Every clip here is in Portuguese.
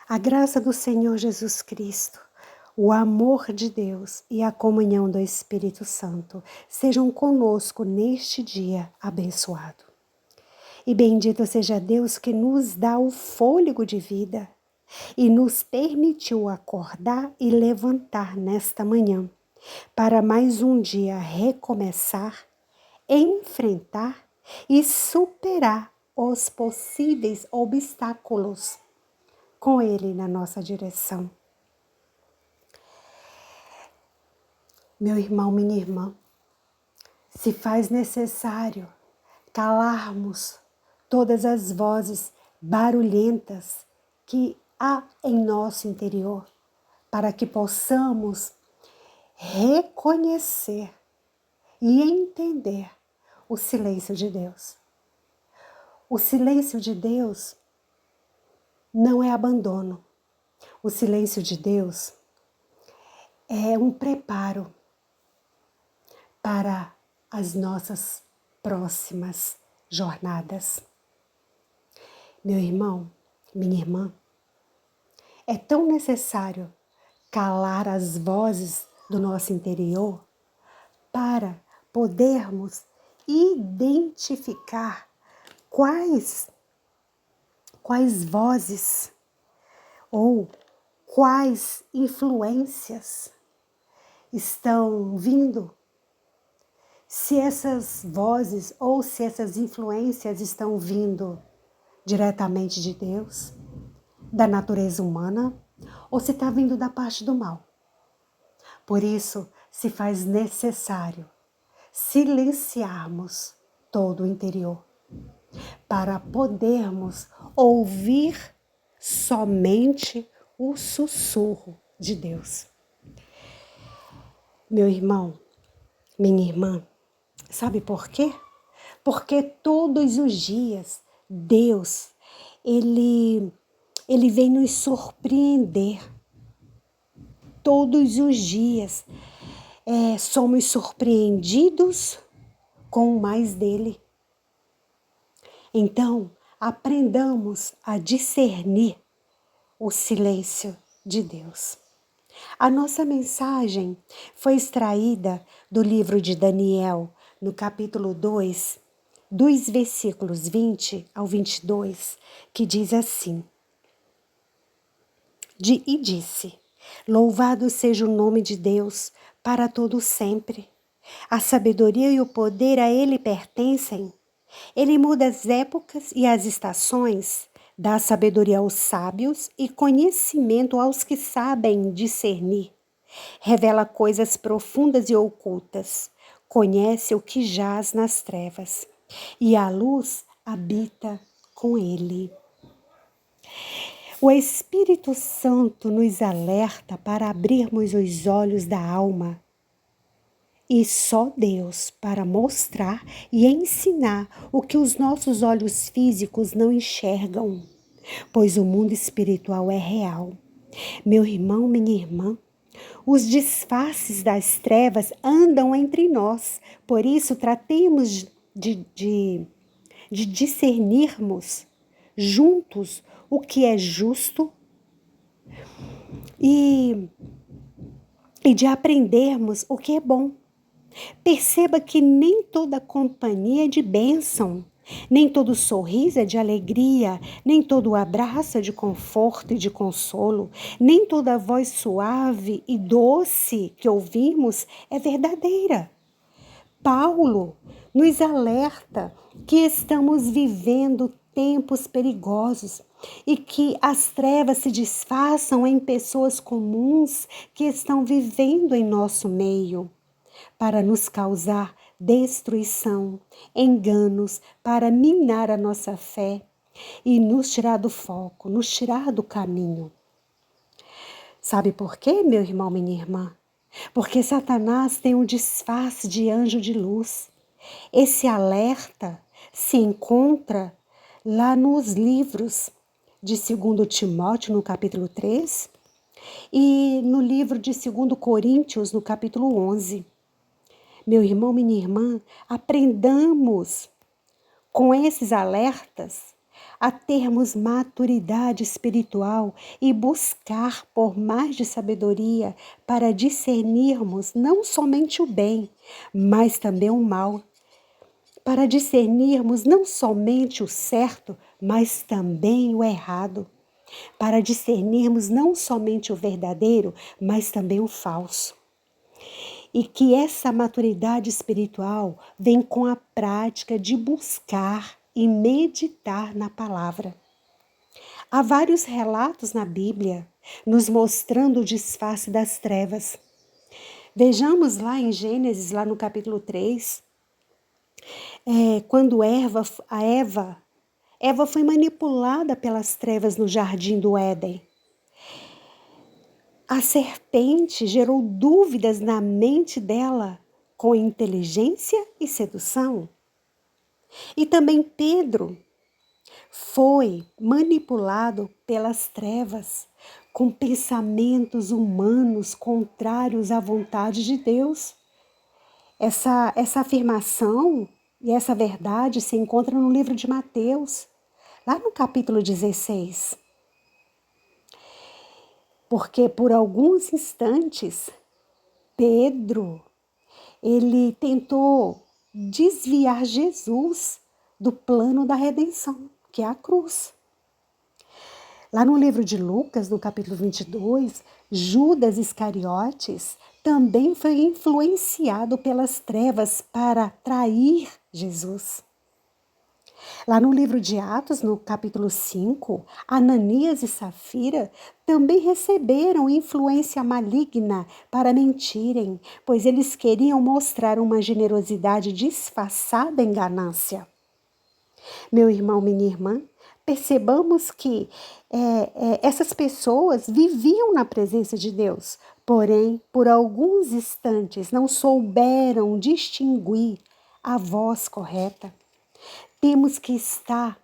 A graça do Senhor Jesus Cristo, o amor de Deus e a comunhão do Espírito Santo sejam conosco neste dia abençoado. E bendito seja Deus que nos dá o fôlego de vida e nos permitiu acordar e levantar nesta manhã para mais um dia recomeçar, enfrentar e superar os possíveis obstáculos com Ele na nossa direção. Meu irmão, minha irmã, se faz necessário calarmos todas as vozes barulhentas que há em nosso interior, para que possamos reconhecer e entender o silêncio de Deus. O silêncio de Deus não é abandono. O silêncio de Deus é um preparo para as nossas próximas jornadas. Meu irmão, minha irmã, é tão necessário calar as vozes do nosso interior para podermos identificar quais vozes ou quais influências estão vindo. Se essas vozes ou se essas influências estão vindo diretamente de Deus, da natureza humana, ou se está vindo da parte do mal. Por isso, se faz necessário silenciarmos todo o interior, para podermos ouvir somente o sussurro de Deus. Meu irmão, minha irmã, sabe por quê? Porque todos os dias Deus, Ele vem nos surpreender. Todos os dias somos surpreendidos com o mais dele. Então, aprendamos a discernir o silêncio de Deus. A nossa mensagem foi extraída do livro de Daniel, no capítulo 2, dos versículos 20 ao 22, que diz assim: E disse: Louvado seja o nome de Deus para todo sempre. A sabedoria e o poder a Ele pertencem. Ele muda as épocas e as estações, dá sabedoria aos sábios e conhecimento aos que sabem discernir. Revela coisas profundas e ocultas, conhece o que jaz nas trevas, e a luz habita com ele. O Espírito Santo nos alerta para abrirmos os olhos da alma. E só Deus para mostrar e ensinar o que os nossos olhos físicos não enxergam, pois o mundo espiritual é real. Meu irmão, minha irmã, os disfarces das trevas andam entre nós, por isso tratemos de discernirmos juntos o que é justo e de aprendermos o que é bom. Perceba que nem toda companhia é de bênção, nem todo sorriso é de alegria, nem todo abraço é de conforto e de consolo, nem toda voz suave e doce que ouvimos é verdadeira. Paulo nos alerta que estamos vivendo tempos perigosos e que as trevas se disfarçam em pessoas comuns que estão vivendo em nosso meio, para nos causar destruição, enganos, para minar a nossa fé e nos tirar do foco, nos tirar do caminho. Sabe por quê, meu irmão, minha irmã? Porque Satanás tem um disfarce de anjo de luz. Esse alerta se encontra lá nos livros de 2 Timóteo, no capítulo 3, e no livro de 2 Coríntios, no capítulo 11. Meu irmão, minha irmã, aprendamos com esses alertas a termos maturidade espiritual e buscar por mais de sabedoria para discernirmos não somente o bem, mas também o mal, para discernirmos não somente o certo, mas também o errado, para discernirmos não somente o verdadeiro, mas também o falso. E que essa maturidade espiritual vem com a prática de buscar e meditar na palavra. Há vários relatos na Bíblia nos mostrando o disfarce das trevas. Vejamos lá em Gênesis, lá no capítulo 3, quando Eva foi manipulada pelas trevas no jardim do Éden. A serpente gerou dúvidas na mente dela com inteligência e sedução. E também Pedro foi manipulado pelas trevas com pensamentos humanos contrários à vontade de Deus. Essa afirmação e essa verdade se encontra no livro de Mateus, lá no capítulo 16. Porque por alguns instantes, Pedro, ele tentou desviar Jesus do plano da redenção, que é a cruz. Lá no livro de Lucas, no capítulo 22, Judas Iscariotes também foi influenciado pelas trevas para trair Jesus. Lá no livro de Atos, no capítulo 5, Ananias e Safira também receberam influência maligna para mentirem, pois eles queriam mostrar uma generosidade disfarçada em ganância. Meu irmão, minha irmã, percebamos que essas pessoas viviam na presença de Deus, porém, por alguns instantes não souberam distinguir a voz correta. Temos que estar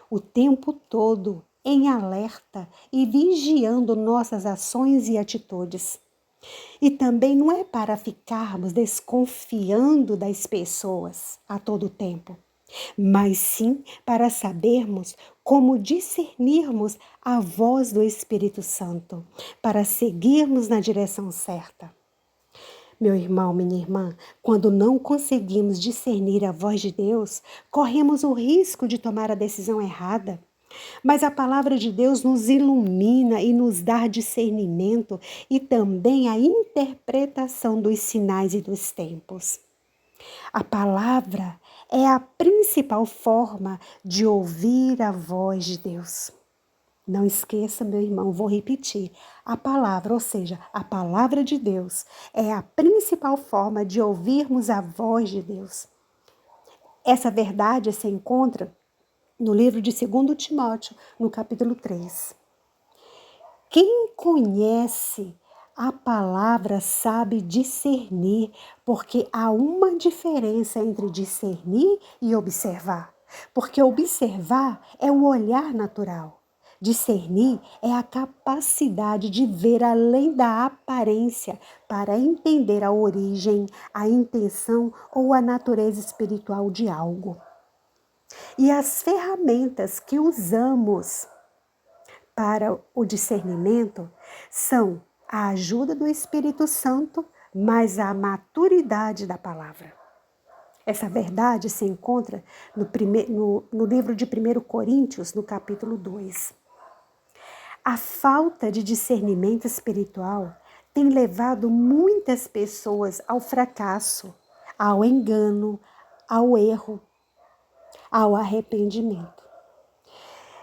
o tempo todo em alerta e vigiando nossas ações e atitudes. E também não é para ficarmos desconfiando das pessoas a todo tempo, mas sim para sabermos como discernirmos a voz do Espírito Santo, para seguirmos na direção certa. Meu irmão, minha irmã, quando não conseguimos discernir a voz de Deus, corremos o risco de tomar a decisão errada. Mas a palavra de Deus nos ilumina e nos dá discernimento e também a interpretação dos sinais e dos tempos. A palavra é a principal forma de ouvir a voz de Deus. Não esqueça, meu irmão, vou repetir. A palavra, ou seja, a palavra de Deus, é a principal forma de ouvirmos a voz de Deus. Essa verdade se encontra no livro de 2 Timóteo, no capítulo 3. Quem conhece a palavra sabe discernir, porque há uma diferença entre discernir e observar. Porque observar é o olhar natural. Discernir é a capacidade de ver além da aparência para entender a origem, a intenção ou a natureza espiritual de algo. E as ferramentas que usamos para o discernimento são a ajuda do Espírito Santo, mais a maturidade da palavra. Essa verdade se encontra no livro de 1 Coríntios, no capítulo 2. A falta de discernimento espiritual tem levado muitas pessoas ao fracasso, ao engano, ao erro, ao arrependimento.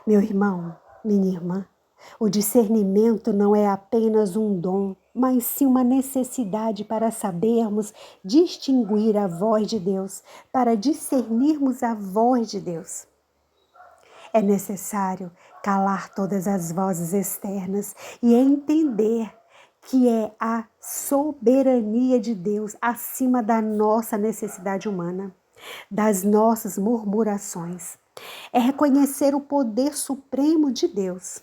Meu irmão, minha irmã, o discernimento não é apenas um dom, mas sim uma necessidade para sabermos distinguir a voz de Deus, para discernirmos a voz de Deus. É necessário calar todas as vozes externas e entender que é a soberania de Deus acima da nossa necessidade humana, das nossas murmurações. É reconhecer o poder supremo de Deus.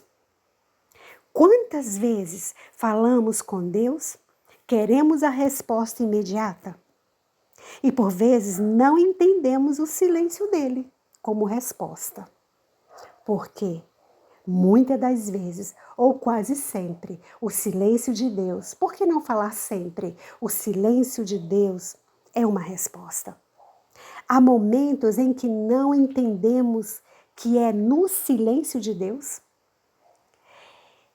Quantas vezes falamos com Deus, queremos a resposta imediata e por vezes não entendemos o silêncio dele como resposta. Porque muitas das vezes, ou quase sempre, o silêncio de Deus, por que não falar sempre? O silêncio de Deus é uma resposta. Há momentos em que não entendemos que é no silêncio de Deus,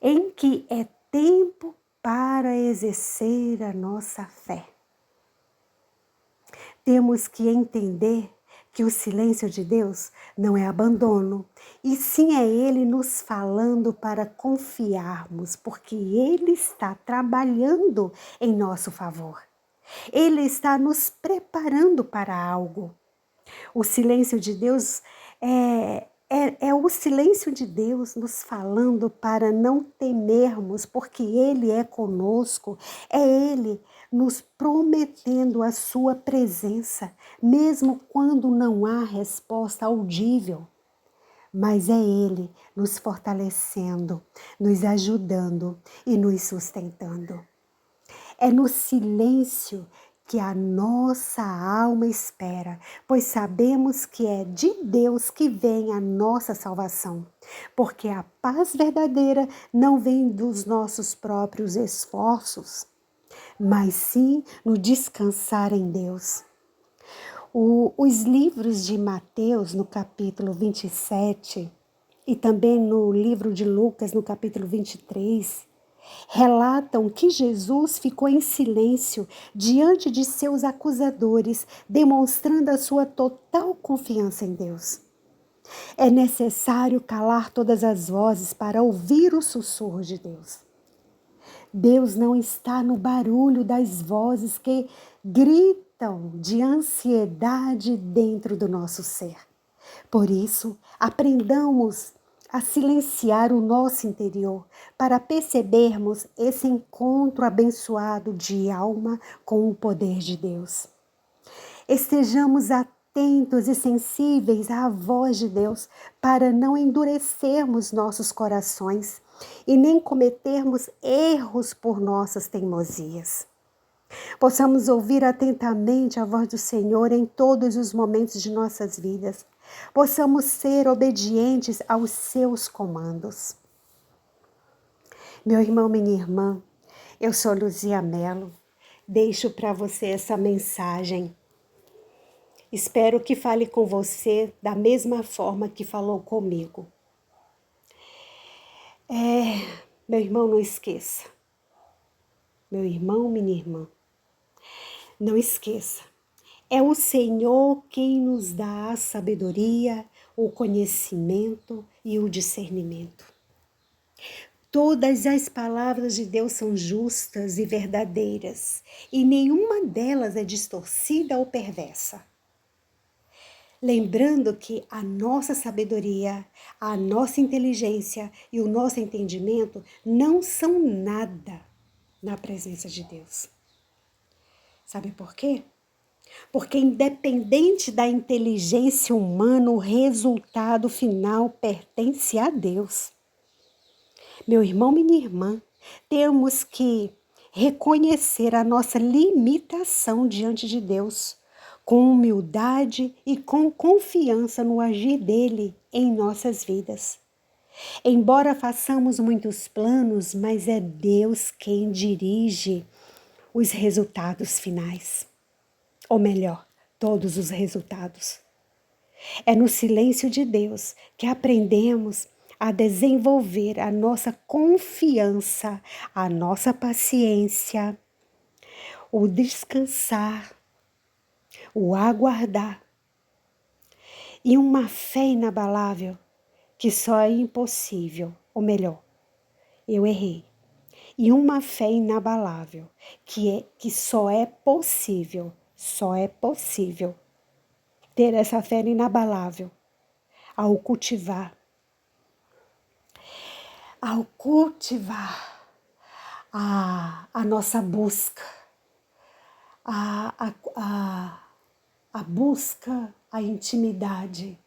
em que é tempo para exercer a nossa fé. Temos que entender que o silêncio de Deus não é abandono, e sim é Ele nos falando para confiarmos, porque Ele está trabalhando em nosso favor. Ele está nos preparando para algo. O silêncio de Deus é o silêncio de Deus nos falando para não temermos, porque Ele é conosco, é Ele nos prometendo a sua presença, mesmo quando não há resposta audível. Mas é Ele nos fortalecendo, nos ajudando e nos sustentando. É no silêncio que a nossa alma espera, pois sabemos que é de Deus que vem a nossa salvação. Porque a paz verdadeira não vem dos nossos próprios esforços, mas sim no descansar em Deus. Os livros de Mateus, no capítulo 27, e também no livro de Lucas, no capítulo 23, relatam que Jesus ficou em silêncio diante de seus acusadores, demonstrando a sua total confiança em Deus. É necessário calar todas as vozes para ouvir o sussurro de Deus. Deus não está no barulho das vozes que gritam de ansiedade dentro do nosso ser. Por isso, aprendamos a silenciar o nosso interior para percebermos esse encontro abençoado de alma com o poder de Deus. Estejamos atentos e sensíveis à voz de Deus para não endurecermos nossos corações e nem cometermos erros por nossas teimosias. Possamos ouvir atentamente a voz do Senhor em todos os momentos de nossas vidas. Possamos ser obedientes aos seus comandos. Meu irmão, minha irmã, eu sou Luzia Mello. Deixo para você essa mensagem. Espero que fale com você da mesma forma que falou comigo. Meu irmão, não esqueça. Meu irmão, minha irmã, não esqueça. É o Senhor quem nos dá a sabedoria, o conhecimento e o discernimento. Todas as palavras de Deus são justas e verdadeiras, e nenhuma delas é distorcida ou perversa. Lembrando que a nossa sabedoria, a nossa inteligência e o nosso entendimento não são nada na presença de Deus. Sabe por quê? Porque independente da inteligência humana, o resultado final pertence a Deus. Meu irmão, minha irmã, temos que reconhecer a nossa limitação diante de Deus, com humildade e com confiança no agir dele em nossas vidas. Embora façamos muitos planos, mas é Deus quem dirige os resultados finais. Ou melhor, todos os resultados. É no silêncio de Deus que aprendemos a desenvolver a nossa confiança, a nossa paciência, o descansar, o aguardar e uma fé inabalável que só é impossível, ou melhor, eu errei. E uma fé inabalável que só é possível ter essa fé inabalável ao cultivar a nossa busca, a busca, a intimidade,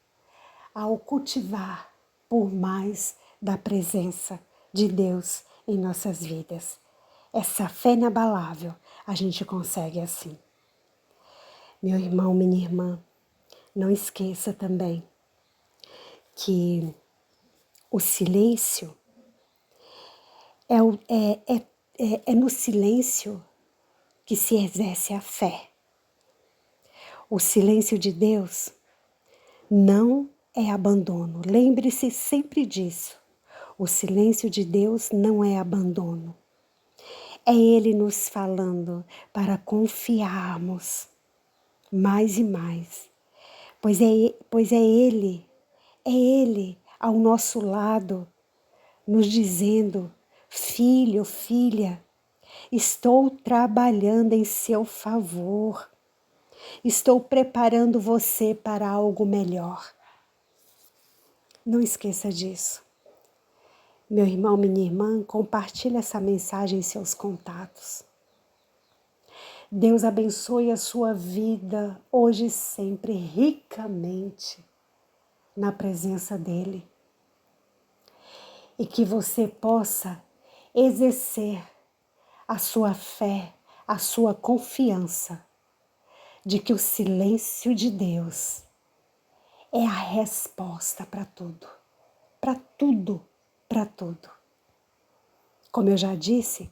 ao cultivar por mais da presença de Deus em nossas vidas. Essa fé inabalável a gente consegue assim. Meu irmão, minha irmã, não esqueça também que O silêncio é no silêncio que se exerce a fé. O silêncio de Deus não é abandono. Lembre-se sempre disso. O silêncio de Deus não é abandono. É Ele nos falando para confiarmos mais e mais. Pois é Ele ao nosso lado, nos dizendo: filho, filha, estou trabalhando em seu favor. Estou preparando você para algo melhor. Não esqueça disso. Meu irmão, minha irmã, compartilhe essa mensagem em seus contatos. Deus abençoe a sua vida hoje e sempre ricamente na presença dEle. E que você possa exercer a sua fé, a sua confiança de que o silêncio de Deus é a resposta para tudo, para tudo, para tudo. Como eu já disse,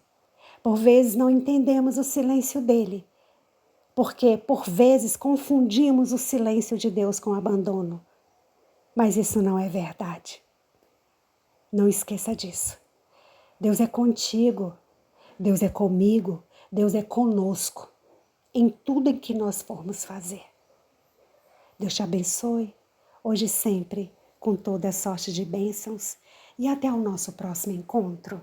por vezes não entendemos o silêncio dele, porque por vezes confundimos o silêncio de Deus com abandono. Mas isso não é verdade. Não esqueça disso. Deus é contigo, Deus é comigo, Deus é conosco, em tudo em que nós formos fazer. Deus te abençoe, hoje e sempre, com toda sorte de bênçãos, e até o nosso próximo encontro.